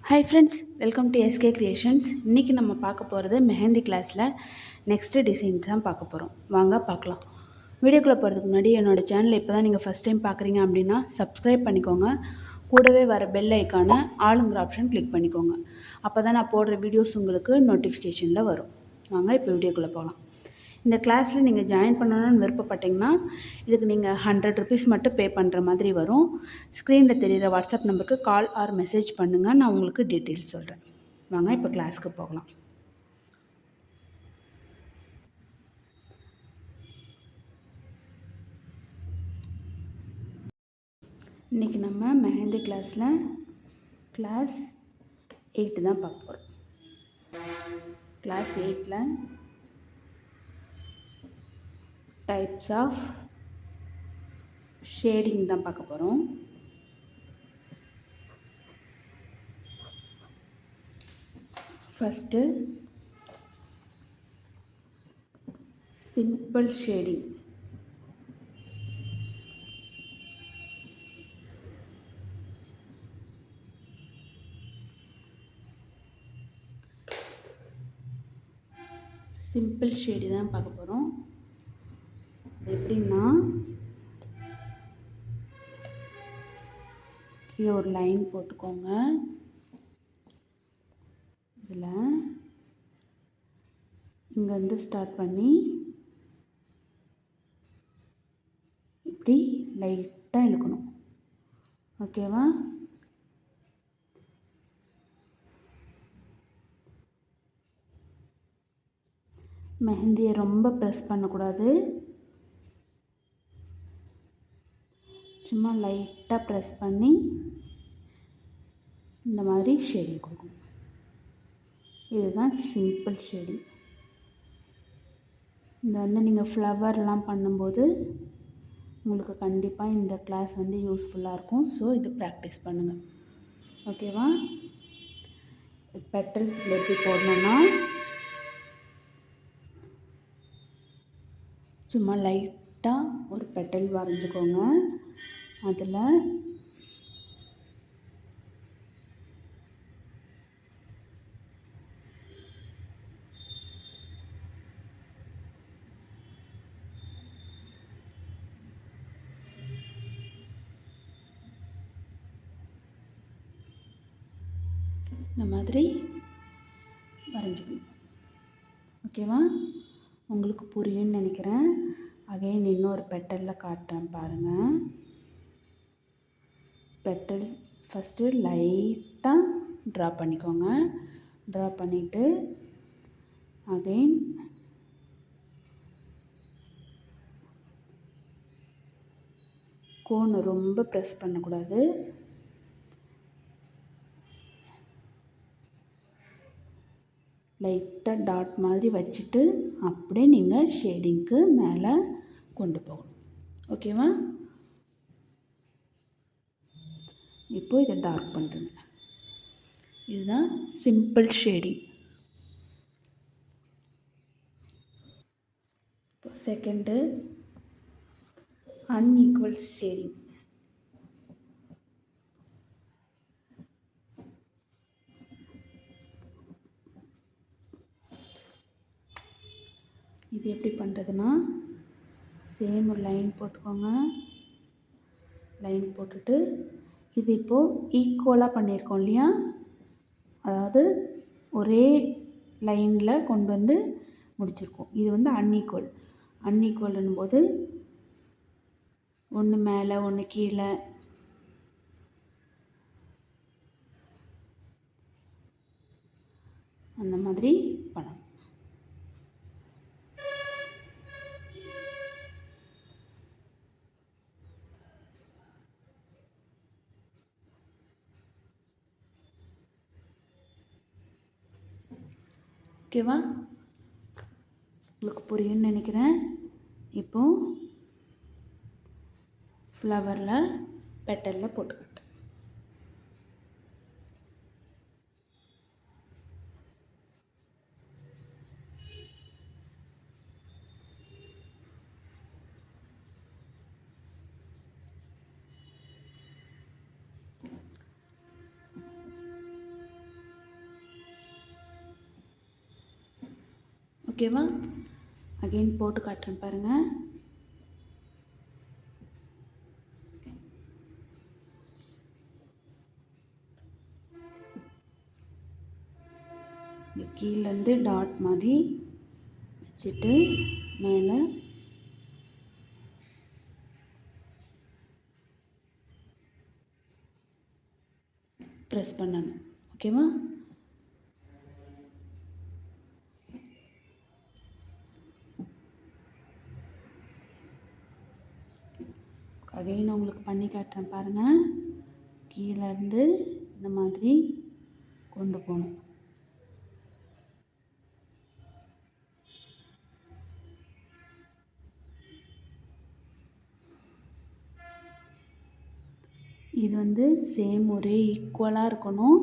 Hi friends, welcome to SK creations. இன்றைக்கி நம்ம பார்க்க போகிறது மெஹந்தி கிளாஸில் நெக்ஸ்ட்டு டிசைன்ஸ் தான் பார்க்க போகிறோம். வாங்க பார்க்கலாம். வீடியோக்குள்ளே போகிறதுக்கு முன்னாடி என்னோடய சேனலை இப்போ தான் நீங்கள் ஃபஸ்ட் டைம் பார்க்குறீங்க அப்படின்னா சப்ஸ்கிரைப் பண்ணிக்கோங்க. கூடவே வர பெல் ஐக்கானை ஆளுங்கிற ஆப்ஷன் கிளிக் பண்ணிக்கோங்க. அப்போ தான் நான் போடுற வீடியோஸ் உங்களுக்கு நோட்டிஃபிகேஷனில் வரும். வாங்க இப்போ வீடியோக்குள்ளே போகலாம். இந்த கிளாஸில் நீங்கள் ஜாயின் பண்ணணும்னு விருப்பப்பட்டிங்கன்னா இதுக்கு நீங்கள் ₹100 மட்டும் பே பண்ணுற மாதிரி வரும். ஸ்க்ரீனில் தெரிகிற வாட்ஸ்அப் நம்பருக்கு கால் ஆர் மெசேஜ் பண்ணுங்கள். நான் உங்களுக்கு டீட்டெயில்ஸ் சொல்கிறேன். வாங்க இப்போ கிளாஸ்க்கு போகலாம். இன்றைக்கி நம்ம மெஹந்தி கிளாஸில் கிளாஸ் 8 தான் பார்க்க போகிறோம். கிளாஸ் 8ல் டைப்ஸ் ஆஃப் ஷேடிங் தான் பார்க்க போகிறோம். First simple shading. Simple shady தான் பார்க்க போகிறோம். எப்படின்னா கீழே ஒரு லைன் போட்டுக்கோங்க. இதில் இங்கேருந்து ஸ்டார்ட் பண்ணி இப்படி லைட்டாக இழுக்கணும். ஓகேவா? மெஹந்தியை ரொம்ப ப்ரெஸ் பண்ணக்கூடாது. சும்மா லைட்டாக ப்ரெஸ் பண்ணி இந்த மாதிரி ஷேடிங் கொடுக்கணும். இதுதான் சிம்பிள் ஷேடிங். இந்த வந்து நீங்கள் ஃப்ளவர்லாம் பண்ணும்போது உங்களுக்கு கண்டிப்பாக இந்த கிளாஸ் வந்து யூஸ்ஃபுல்லாக இருக்கும். ஸோ இது ப்ராக்டிஸ் பண்ணுங்கள். ஓகேவா? பெட்டல்ஸ் எப்படி போடணுன்னா சும்மா லைட்டாக ஒரு பெட்டல் வரைஞ்சிக்கோங்க. அதில் இந்த மாதிரி வரைஞ்சிக்கணும். ஓகேவா? உங்களுக்கு புரியும்னு நினைக்கிறேன். அகைன் இன்னொரு பெட்டலில் காட்டுறேன் பாருங்கள். பெட்டல் ஃபஸ்ட்டு லைட்டாக ட்ரா பண்ணிக்கோங்க. ட்ரா பண்ணிவிட்டு அகைன் கோனை ரொம்ப ப்ரெஸ் பண்ணக்கூடாது. லைட்டாக டாட் மாதிரி வச்சுட்டு அப்படியே நீங்கள் ஷேடிங்க்கு மேலே கொண்டு போகணும். ஓகேவா? இப்போது இதை டார்க் பண்ணுறேங்க. இதுதான் சிம்பிள் ஷேடிங். இப்போ செகண்டு அன்ஈக்குவல் ஷேடிங். இது எப்படி பண்ணுறதுன்னா சேம் ஒரு லைன் போட்டுக்கோங்க. லைன் போட்டுட்டு இது இப்போது ஈக்குவலாக பண்ணியிருக்கோம் இல்லையா? அதாவது ஒரே லைனில் கொண்டு வந்து முடிச்சிருக்கோம். இது வந்து அன்ஈக்குவல்னும் போது ஒன்று மேலே ஒன்று கீழே அந்த மாதிரி பண்ணணும். ஓகேவா? உங்களுக்கு புரியும்னு நினைக்கிறேன். இப்போது ஃப்ளவரில் பெட்டலில் போட்டுக்கிட்டேன். ஓகேவா? அகெயின் போட்டு காட்டுறேன் பாருங்கள். இந்த கீழேருந்து டாட் மாதிரி வச்சுட்டு மேலே ப்ரெஸ் பண்ணணும். ஓகேவா? அகைன் உங்களுக்கு பண்ணி காட்டுறேன் பாருங்கள். கீழேருந்து இந்த மாதிரி கொண்டு போகணும். இது வந்து சேம் ஒரே ஈக்குவலாக இருக்கணும்.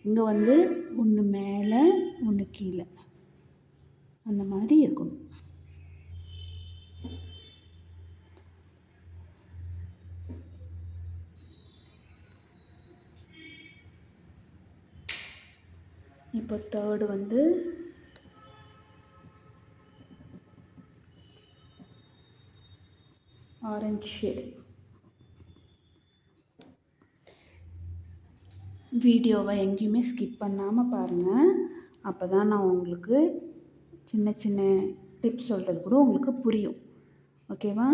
இங்கே வந்து ஒன்று மேலே ஒன்று கீழே அந்த மாதிரி இருக்கணும். இப்போ தேர்டு வந்து ஆரஞ்சு ஷேடு. வீடியோவை எங்கேயுமே ஸ்கிப் பண்ணாமல் பாருங்கள். அப்போ தான் நான் உங்களுக்கு சின்ன சின்ன டிப்ஸ் சொல்கிறது கூட உங்களுக்கு புரியும். ஓகேவா?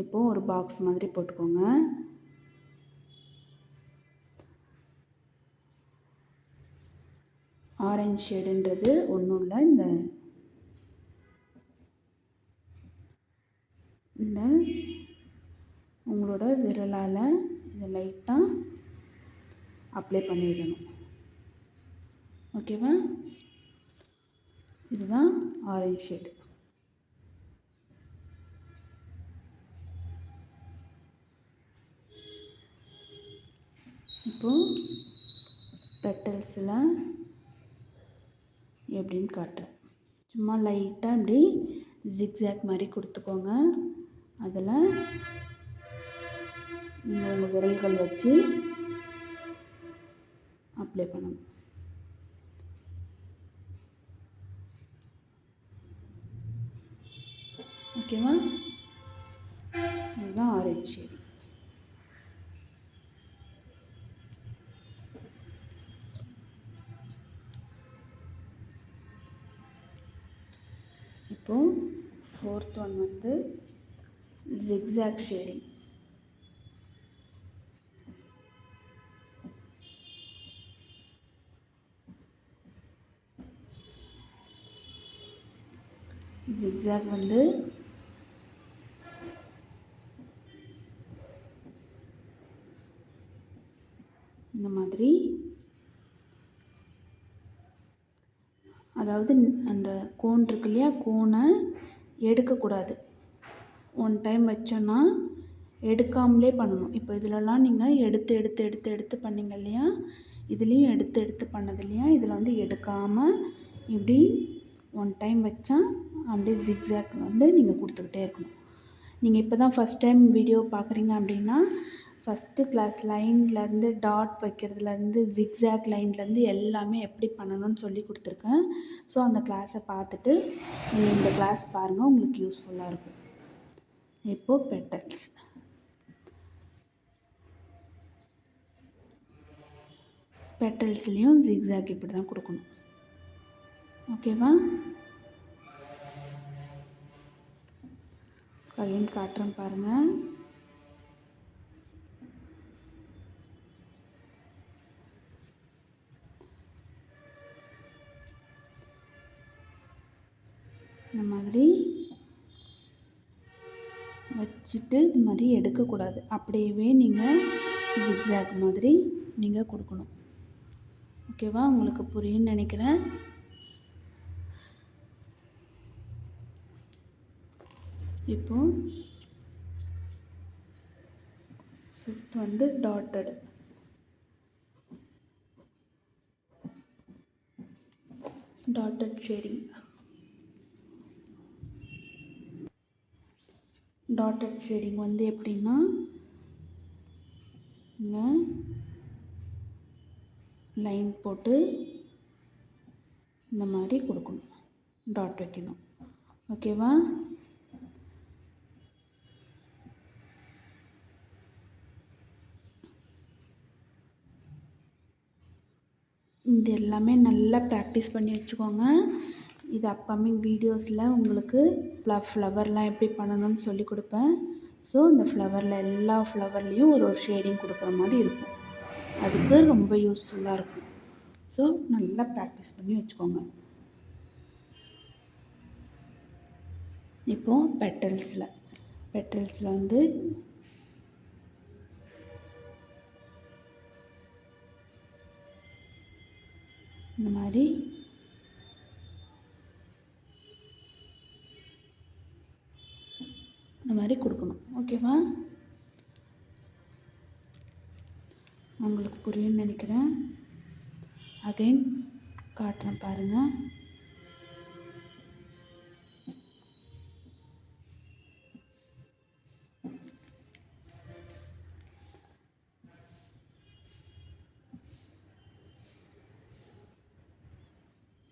இப்போது ஒரு பாக்ஸ் மாதிரி போட்டுக்கோங்க. ஆரஞ்சு ஷேடுன்றது ஒன்றும் இல்லை, இந்த உங்களோட விரலால் இதை லைட்டாக அப்ளை பண்ணிவிடணும். ஓகேவா? இதுதான் ஆரஞ்சு ஷேடு. இப்போது பெட்டல்ஸில் எப்படின்னு காட்டுறேன். சும்மா லைட்டாக இப்படி ஜிக்ஸாக் மாதிரி கொடுத்துக்கோங்க. அதில் நீங்கள் உங்கள் விரல்கள் வச்சு அப்ளை பண்ணணும். ஓகேவா? இதுதான் ஆரஞ்சு ஷேடு. இப்போது ஃபோர்த் ஒன் வந்து ஜிக்ஸாக் ஷேடிங். ஜிக்ஸாக் வந்து இந்த மாதிரி, அதாவது அந்த கோன் இருக்கு இல்லையா, கோனை எடுக்கக்கூடாது. ஒன் டைம் வச்சோன்னா எடுக்காமலே பண்ணணும். இப்போ இதிலலாம் நீங்கள் எடுத்து எடுத்து எடுத்து எடுத்து பண்ணிங்க இல்லையா, இதுலேயும் எடுத்து எடுத்து பண்ணது இல்லையா, இதில் வந்து எடுக்காமல் இப்படி ஒன் டைம் வச்சா அப்படியே ஜிக்ஸாக் வந்து நீங்கள் கொடுத்துக்கிட்டே இருக்கணும். நீங்கள் இப்போ தான் ஃபஸ்ட் டைம் வீடியோ பார்க்குறீங்க அப்படின்னா, ஃபஸ்ட்டு கிளாஸ் லைன்லேருந்து டாட் வைக்கிறதுலேருந்து ஜிக்ஸாக் லைன்லேருந்து எல்லாமே எப்படி பண்ணணும்னு சொல்லி கொடுத்துருக்கேன். ஸோ அந்த கிளாஸை பார்த்துட்டு நீங்கள் இந்த கிளாஸ் பாருங்கள், உங்களுக்கு யூஸ்ஃபுல்லாக இருக்கும். இப்போது பெட்டல்ஸ். பெட்டல்ஸ்லேயும் ஜிக்ஸாக் இப்படி தான் கொடுக்கணும். ஓகேவா? அகைன் காட்டுறேன் பாருங்கள். இந்த மாதிரி வச்சுட்டு இது மாதிரி எடுக்கக்கூடாது. அப்படியே நீங்கள் ஜிக்ஸாக் மாதிரி நீங்கள் கொடுக்கணும். ஓகேவா? உங்களுக்கு புரியும்னு நினைக்கிறேன். இப்போது ஃபிஃப்த் வந்து dotted. Dotted shading. Dotted shading வந்து எப்படின்னா, இங்கே லைன் போட்டு இந்த மாதிரி கொடுக்கணும். டாட் வைக்கணும். ஓகேவா? இது எல்லாமே நல்லா ப்ராக்டிஸ் பண்ணி வச்சுக்கோங்க. இது அப்கமிங் வீடியோஸில் உங்களுக்கு ஃப்ளவர்லாம் எப்படி பண்ணணும்னு சொல்லி கொடுப்பேன். ஸோ இந்த ஃப்ளவரில் எல்லா ஃப்ளவர்லேயும் ஒரு ஷேடிங் கொடுக்குற மாதிரி இருக்கும். அதுக்கு ரொம்ப யூஸ்ஃபுல்லாக இருக்கும். ஸோ நல்லா ப்ராக்டிஸ் பண்ணி வச்சுக்கோங்க. இப்போது பெட்டல்ஸில் வந்து இந்த மாதிரி கொடுக்கணும். ஓகேவா? உங்களுக்கு புரியும்னு நினைக்கிறேன். அகைன் காட்டுறேன் பாருங்கள்.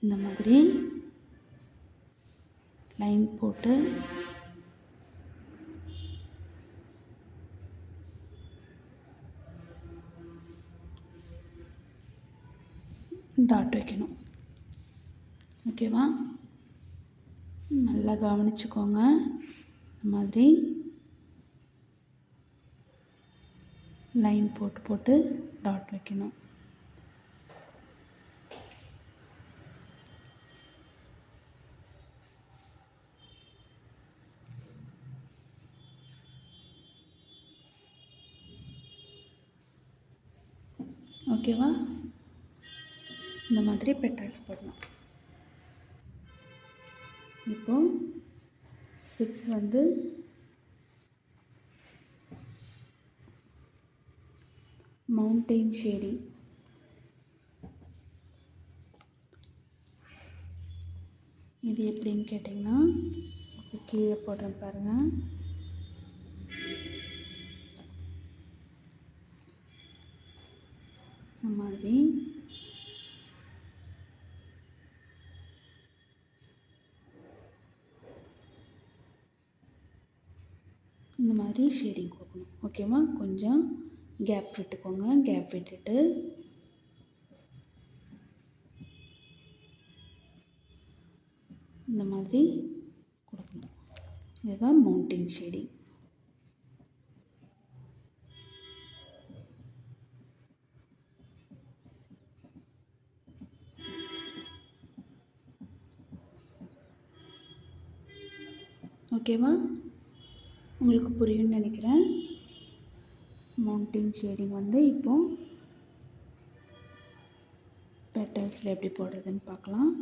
இந்த மாதிரி லைன் போட்டு டாட் வைக்கணும். ஓகேவா? நல்லா கவனிச்சுக்கோங்க. இந்த மாதிரி லைன் போட்டு டாட் வைக்கணும். ஓகேவா? இந்த மாதிரி பெட்டல்ஸ் போடணும். இப்போது 6 வந்து மவுண்டெயின் ஷேடிங். இது எப்படின்னு கேட்டிங்கன்னா, இப்போ கீழே போடுறேன் பாருங்கள். இந்த மாதிரி ஷேடிங் கொடுக்கணும். ஓகேவா? கொஞ்சம் கேப் விட்டுக்கோங்க. கேப் விட்டுட்டு இந்த மாதிரி கொடுக்கணும். இதுதான் மவுண்டெயின் ஷேடிங். ஓகேவா? உங்களுக்கு புரியும்னு நினைக்கிறேன். மவுண்டெயின் ஷேடிங் வந்து இப்போது பெட்டல்ஸில் எப்படி போடுறதுன்னு பார்க்கலாம்.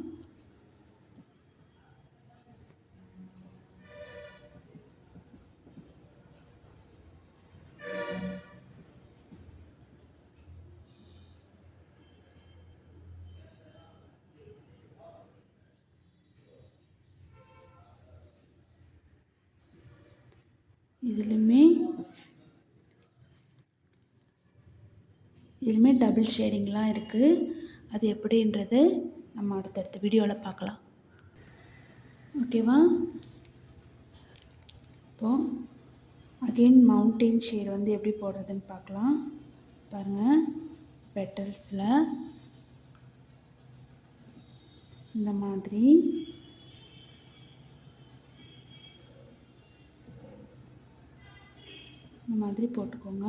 இதுலையுமே டபுள் ஷேடிங்லாம் இருக்குது. அது எப்படின்றது நம்ம அடுத்தடுத்த வீடியோவில் பார்க்கலாம். ஓகேவா? இப்போது அகெயின் மவுண்டெயின் ஷேட் வந்து எப்படி போடுறதுன்னு பார்க்கலாம். பாருங்கள், பெட்டல்ஸில் இந்த மாதிரி போட்டுக்கோங்க.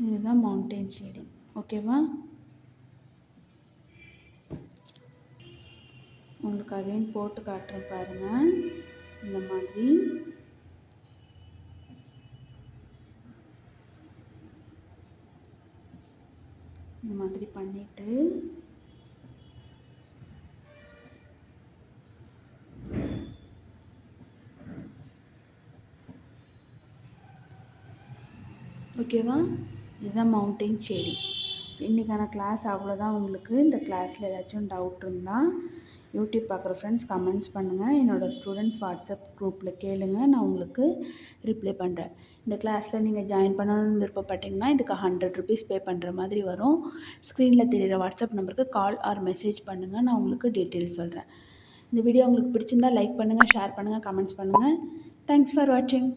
இதுதான் மவுண்டெயின் ஷேடிங். ஓகேவா? உங்களுக்கு அகைன் போட்டு காட்டுறேன் பாருங்கள். இந்த மாதிரி பண்ணிவிட்டு ஓகேவா? இதுதான் மவுண்டெயின் ஷேடிங். இன்றைக்கான கிளாஸ் அவ்வளோதான். உங்களுக்கு இந்த கிளாஸில் ஏதாச்சும் டவுட் இருந்தால் யூடியூப் பார்க்குற ஃப்ரெண்ட்ஸ் கமெண்ட்ஸ் பண்ணுங்கள். என்னோடய ஸ்டூடெண்ட்ஸ் வாட்ஸ்அப் குரூப்பில் கேளுங்க, நான் உங்களுக்கு ரிப்ளை பண்ணுறேன். இந்த கிளாஸில் நீங்கள் ஜாயின் பண்ணணும்னு விருப்பப்பட்டீங்கன்னா இதுக்கு 100 ருபீஸ் பே பண்ணுற மாதிரி வரும். ஸ்க்ரீனில் தெரிகிற வாட்ஸ்அப் நம்பருக்கு கால் ஆர் மெசேஜ் பண்ணுங்கள், நான் உங்களுக்கு டீட்டெயில்ஸ் சொல்கிறேன். இந்த வீடியோ உங்களுக்கு பிடிச்சிருந்தால் லைக் பண்ணுங்கள், ஷேர் பண்ணுங்கள், கமெண்ட்ஸ் பண்ணுங்கள். தேங்க்ஸ் ஃபார் வாட்சிங்.